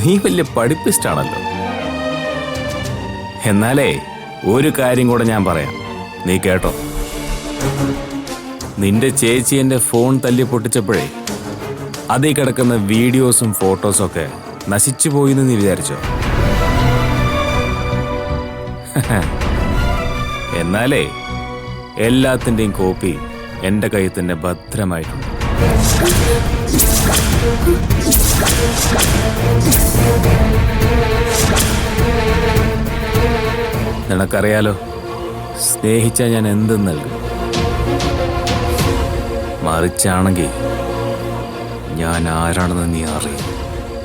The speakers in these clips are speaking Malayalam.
നീ വലിയ പഠിപ്പിസ്റ്റാണല്ലോ. എന്നാലേ ഒരു കാര്യം കൂടെ ഞാൻ പറയാം, നീ കേട്ടോ. നിന്റെ ചേച്ചി എൻ്റെ ഫോൺ തല്ലി പൊട്ടിച്ചപ്പോഴേ അതിൽ കിടക്കുന്ന വീഡിയോസും ഫോട്ടോസും ഒക്കെ നശിച്ചു പോയിന്ന് നീ വിചാരിച്ചോ? എന്നാലേ എല്ലാത്തിൻ്റെയും കോപ്പി എൻ്റെ കയ്യിൽ തന്നെ ഭദ്രമായിട്ടുണ്ട്. നിനക്കറിയാലോ, സ്നേഹിച്ചാൽ ഞാൻ എന്തും നൽകും. മറിച്ചാണെങ്കിൽ ഞാൻ ആരാണെന്ന് നീ അറിയും.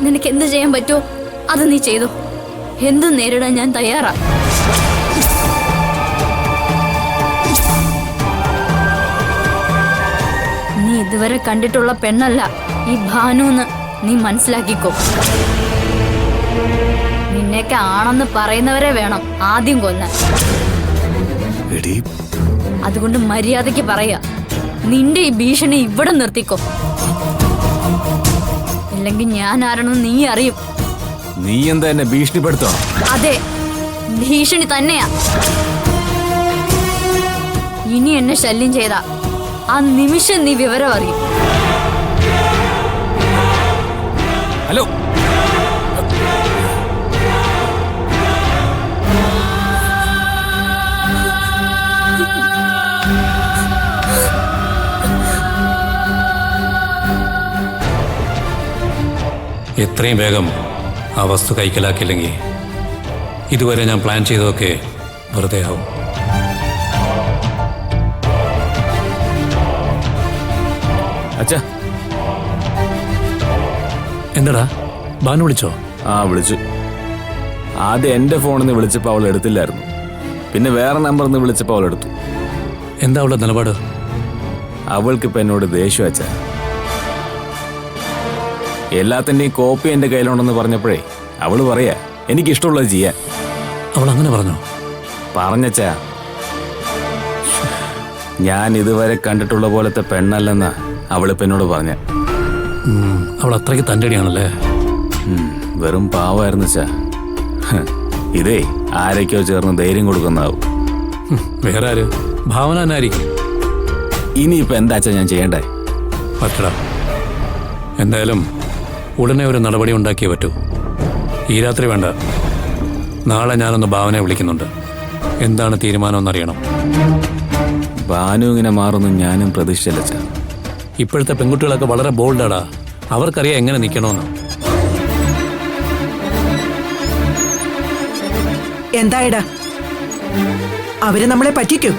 നിനക്ക് എന്ത് ചെയ്യാൻ പറ്റുമോ അത് നീ ചെയ്തു. എന്തും നേരിടാൻ ഞാൻ തയ്യാറാ. നീ ഇതുവരെ കണ്ടിട്ടുള്ള പെണ്ണല്ല ഈ ഭാനുന്ന് നീ മനസ്സിലാക്കിക്കോ. നിന്നെയൊക്കെ ആണെന്ന് പറയുന്നവരെ വേണം ആദ്യം കൊല്ലാൻ. അതുകൊണ്ട് മര്യാദയ്ക്ക് പറയാ, നിന്റെ ഈ ഭീഷണി ഇവിടെ നിർത്തിക്കോ. ഇല്ലെങ്കിൽ ഞാൻ ആരാണെന്ന് നീ അറിയും. നീ എന്താ എന്നെ ഭീഷണിപ്പെടുത്തോ? അതെ, ഭീഷണി തന്നെയാ. ഇനി എന്നെ ശല്യം ചെയ്താ ആ നിമിഷം നീ വിവരം അറിയും. ഹലോ, എത്രയും വേഗം ആ വസ്തു കൈക്കലാക്കില്ലെങ്കിൽ ഇതുവരെ ഞാൻ പ്ലാൻ ചെയ്തതൊക്കെ വെറുതെ ആവും. അച്ഛാ. എന്താടാ, ബാനു വിളിച്ചോ? ആ, വിളിച്ചു. ആദ്യം എൻ്റെ ഫോണിൽ നിന്ന് വിളിച്ചപ്പോൾ അവൾ എടുത്തില്ലായിരുന്നു. പിന്നെ വേറെ നമ്പറിൽ നിന്ന് വിളിച്ചപ്പോൾ അവൾ എടുത്തു. എന്താ അവളുടെ നിലപാട്? അവൾക്കിപ്പോൾ എന്നോട് ദേഷ്യം. അച്ഛാ, എല്ലാത്തിൻ്റെയും കോപ്പി എൻ്റെ കയ്യിലുണ്ടെന്ന് പറഞ്ഞപ്പോഴേ അവൾ പറയാ എനിക്കിഷ്ടമുള്ളത് ചെയ്യാൻ. അവൾ അങ്ങനെ പറഞ്ഞോ? പറഞ്ഞച്ചാ, ഞാൻ ഇതുവരെ കണ്ടിട്ടുള്ള പോലത്തെ പെണ്ണല്ലെന്നാ അവളിപ്പോൾ എന്നോട് പറഞ്ഞ. അവൾ അത്രയ്ക്ക് തൻ്റെടിയാണല്ലേ? വെറും പാവമായിരുന്നു ചാ. ഇതേ ആരൊക്കെയോ ചേർന്ന് ധൈര്യം കൊടുക്കുന്നതാവും. വേറെ ആര്? ഭാവന തന്നെ ആയിരിക്കും. ഇനിയിപ്പോൾ എന്താച്ചാ ഞാൻ ചെയ്യണ്ടേ? പറ്റടാ, എന്തായാലും ഉടനെ ഒരു നടപടി ഉണ്ടാക്കിയേ പറ്റൂ. ഈ രാത്രി വേണ്ട, നാളെ ഞാനൊന്ന് ഭാവനയെ വിളിക്കുന്നുണ്ട്. എന്താണ് തീരുമാനമെന്നറിയണം. ഭാനു ഇങ്ങനെ മാറുന്നു ഞാനും പ്രതീക്ഷിച്ചില്ല ചാ. ഇപ്പോഴത്തെ പെൺകുട്ടികളൊക്കെ വളരെ ബോൾഡാടാ. അവർക്കറിയാം എങ്ങനെ നിൽക്കണമെന്ന്. എന്തായിടാ, അവര് നമ്മളെ പറ്റിക്കൂ?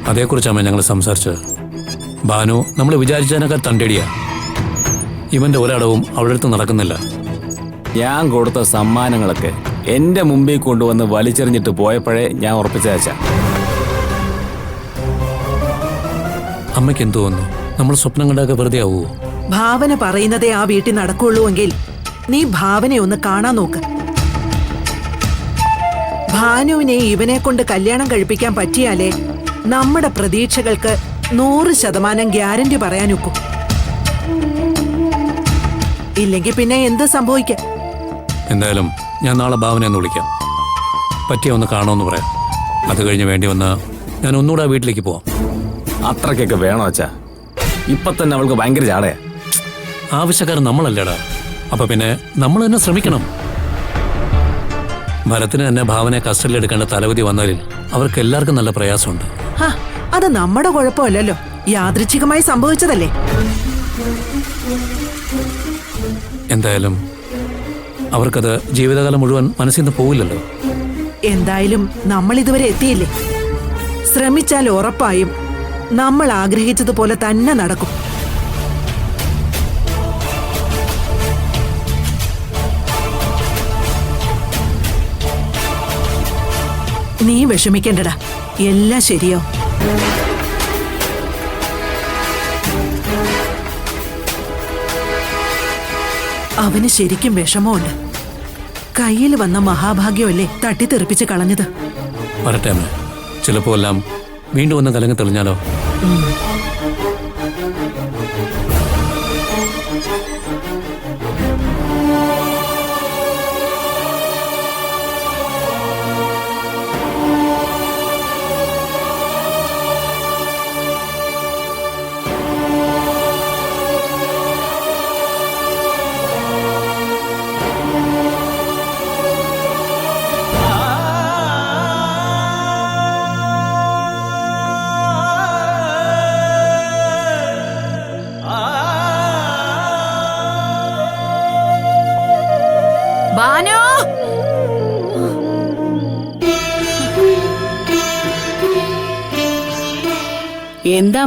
അതേക്കുറിച്ചാണ് ഞങ്ങൾ സംസാരിച്ചത്. ഭാനു നമ്മൾ വിചാരിച്ചതിനേക്കാൾ തണ്ടേടിയാ. ഇവന്റെ ഒരടവും അവളുടെ അടുത്ത് നടക്കുന്നില്ല. ഞാൻ കൊടുത്ത സമ്മാനങ്ങളൊക്കെ എൻ്റെ മുമ്പിൽ കൊണ്ടുവന്ന് വലിച്ചെറിഞ്ഞിട്ട് പോയപ്പോഴേ ഞാൻ ഉറപ്പിച്ചയച്ച. അമ്മയ്ക്ക് എന്തു തോന്നുന്നു? നമ്മൾ സ്വപ്നം കണ്ടൊക്കെ വെറുതെ ആവുമോ? ഭാവന പറയുന്നതേ ആ വീട്ടിൽ നടക്കുള്ളൂ എങ്കിൽ നീ ഭാവനയെ ഒന്ന് കാണാൻ നോക്ക്. ഭാനുവിനെ ഇവനെ കൊണ്ട് കല്യാണം കഴിപ്പിക്കാൻ പറ്റിയാലേ നമ്മുടെ പ്രതീക്ഷകൾക്ക് 100% ഗ്യാരണ്ടി പറയാനൊക്കും. ഇല്ലെങ്കിൽ പിന്നെ എന്ത് സംഭവിക്കാം? എന്തായാലും ഞാൻ നാളെ ഭാവനയെ ഒന്ന് വിളിക്കാം. പറ്റിയ ഒന്ന് കാണുമെന്ന് പറയാം. അത് കഴിഞ്ഞ് വേണ്ടി വന്നാൽ ഞാൻ ഒന്നുകൂടെ ആ വീട്ടിലേക്ക് പോവാം. അത്രയ്ക്കൊക്കെ വേണോ അച്ഛാ? ഇപ്പൊ തന്നെ അവൾക്ക് ഭയങ്കര ചാടയാ. ആവശ്യക്കാരൻ നമ്മളല്ലേടാ. അപ്പൊ പിന്നെ നമ്മൾ തന്നെ ശ്രമിക്കണം. ഭരത്തിന് തന്നെ ഭാവനയെ കസ്റ്റഡിയിൽ എടുക്കേണ്ട തലവിധി വന്നാലിൽ അവർക്ക് എല്ലാവർക്കും നല്ല പ്രയാസമുണ്ട്. അത് നമ്മുടെ കുഴപ്പമല്ലല്ലോ, യാദൃച്ഛികമായി സംഭവിച്ചതല്ലേ. എന്തായാലും അവർക്കത് ജീവിതകാലം മുഴുവൻ മനസ്സിൽ നിന്ന് പോവില്ലല്ലോ. എന്തായാലും നമ്മൾ ഇതുവരെ എത്തിയില്ലേ. ശ്രമിച്ചാൽ ഉറപ്പായും നമ്മൾ ആഗ്രഹിച്ചതുപോലെ തന്നെ നടക്കും. നീ വിഷമിക്കണ്ടടാ, എല്ലാം ശരിയോ. അവന് ശരിക്കും വിഷമമുണ്ട്. കയ്യിൽ വന്ന മഹാഭാഗ്യമല്ലേ തട്ടിത്തെറിപ്പിച്ച് കളഞ്ഞത്. പറട്ടെ അമ്മ, ചിലപ്പോ എല്ലാം വീണ്ടും ഒന്ന് കലങ്ങി തെളിഞ്ഞാലോ.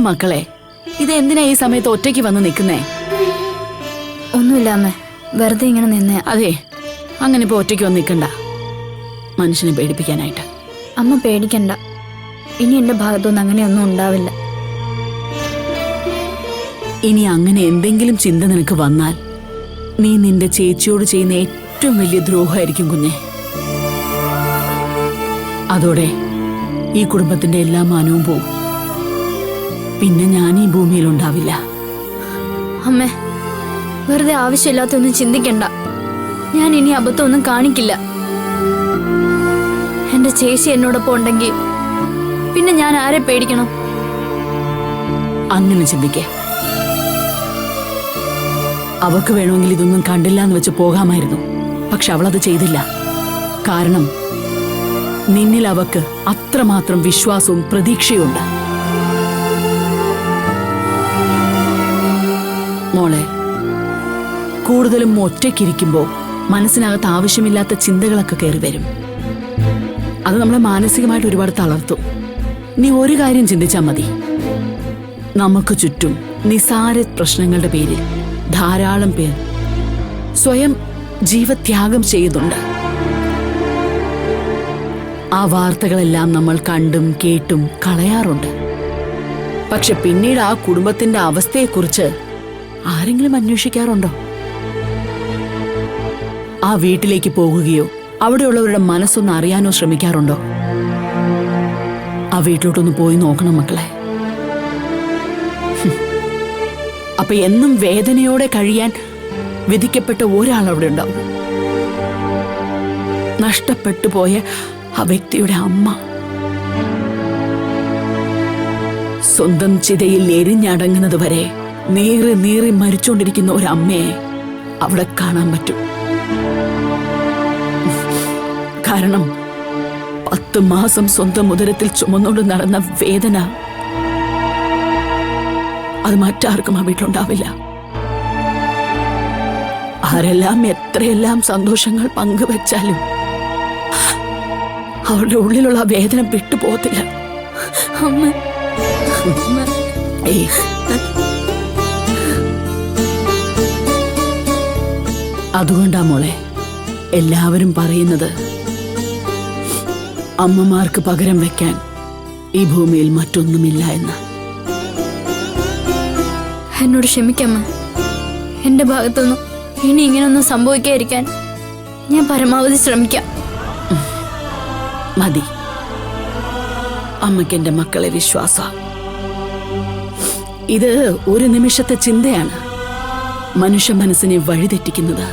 മക്കളെ, ഇതെന്തിനാ ഈ സമയത്ത് ഒറ്റയ്ക്ക് വന്ന് നിൽക്കുന്നേ? ഒന്നുമില്ല അമ്മ, വെറുതെ ഇങ്ങനെ നിന്നേ. അതെ, അങ്ങനെ ഇപ്പൊ ഒറ്റയ്ക്ക് വന്ന് നിൽക്കണ്ട, മനുഷ്യനെ പേടിപ്പിക്കാനായിട്ട്. അമ്മ പേടിക്കണ്ട, ഇനി എന്റെ ഭാഗത്തുനിന്ന് അങ്ങനെയൊന്നും ഉണ്ടാവില്ല. ഇനി അങ്ങനെ എന്തെങ്കിലും ചിന്ത നിനക്ക് വന്നാൽ നീ നിന്റെ ചേച്ചിയോട് ചെയ്യുന്ന ഏറ്റവും വലിയ ദ്രോഹമായിരിക്കും കുഞ്ഞെ. അതോടെ ഈ കുടുംബത്തിന്റെ എല്ലാ മാനവും പോവും. പിന്നെ ഞാൻ ഈ ഭൂമിയിൽ ഉണ്ടാവില്ല. അമ്മേ, വെറുതെ ആവശ്യമില്ലാത്തൊന്നും ചിന്തിക്കണ്ട. ഞാൻ ഇനി അബദ്ധമൊന്നും കാണിക്കില്ല. എന്റെ ചേച്ചി എന്നോടൊപ്പം ഉണ്ടെങ്കിൽ പിന്നെ ഞാൻ ആരെ പേടിക്കണം? അങ്ങനെ ചിന്തിക്കേ. അവക്ക് വേണമെങ്കിൽ ഇതൊന്നും കണ്ടില്ല എന്ന് വെച്ച് പോകാമായിരുന്നു. പക്ഷെ അവളത് ചെയ്തില്ല. കാരണം നിന്നിൽ അവക്ക് അത്രമാത്രം വിശ്വാസവും പ്രതീക്ഷയുണ്ട്. മോളെ, കൂടുതലും ഒറ്റയ്ക്കിരിക്കുമ്പോൾ മനസ്സിനകത്ത് ആവശ്യമില്ലാത്ത ചിന്തകളൊക്കെ കയറി വരും. അത് നമ്മളെ മാനസികമായിട്ട് ഒരുപാട് തളർത്തും. നീ ഒരു കാര്യം ചിന്തിച്ചാൽ മതി. നമുക്ക് ചുറ്റും നിസാര പ്രശ്നങ്ങളുടെ പേരിൽ ധാരാളം പേർ സ്വയം ജീവത്യാഗം ചെയ്യുന്നുണ്ട്. ആ വാർത്തകളെല്ലാം നമ്മൾ കണ്ടും കേട്ടും കളയാറുണ്ട്. പക്ഷെ പിന്നീട് ആ കുടുംബത്തിന്റെ അവസ്ഥയെക്കുറിച്ച് ആരെങ്കിലും അന്വേഷിക്കാറുണ്ടോ? ആ വീട്ടിലേക്ക് പോകുകയോ അവിടെയുള്ളവരുടെ മനസ്സൊന്ന് അറിയാനോ ശ്രമിക്കാറുണ്ടോ? ആ വീട്ടിലോട്ടൊന്ന് പോയി നോക്കണം മക്കളെ. അപ്പൊ എന്നും വേദനയോടെ കഴിയാൻ വിധിക്കപ്പെട്ട ഒരാൾ അവിടെ ഉണ്ടാവും. നഷ്ടപ്പെട്ടു പോയ ആ വ്യക്തിയുടെ അമ്മ. സ്വന്തം ചിതയിൽ എരിഞ്ഞടങ്ങുന്നത് വരെ നീറി നീറി മരിച്ചുകൊണ്ടിരിക്കുന്ന ഒരമ്മയെ അവിടെ കാണാൻ പറ്റും. കാരണം 10 മാസം സ്വന്തം ഉദരത്തിൽ ചുമന്നുകൊണ്ട് നടന്ന വേദന അത് മറ്റാർക്കും ആ വീട്ടിലുണ്ടാവില്ല. ആരെല്ലാം എത്രയെല്ലാം സന്തോഷങ്ങൾ പങ്കുവെച്ചാലും അവരുടെ ഉള്ളിലുള്ള വേദന വിട്ടുപോകത്തില്ല. അതുകൊണ്ടാ മോളെ എല്ലാവരും പറയുന്നത്, അമ്മമാർക്ക് പകരം വെക്കാൻ ഈ ഭൂമിയിൽ മറ്റൊന്നുമില്ല എന്ന്. എന്നോട് ക്ഷമിക്കമ്മ. എന്റെ ഭാഗത്തൊന്നും ഇനി ഇങ്ങനൊന്നും സംഭവിക്കാതിരിക്കാൻ ഞാൻ പരമാവധി ശ്രമിക്കാം. മതി. അമ്മയ്ക്ക് എന്റെ മക്കളെ വിശ്വാസ. ഇത് ഒരു നിമിഷത്തെ ചിന്തയാണ് മനുഷ്യ മനസ്സിനെ വഴിതെറ്റിക്കുന്നത്.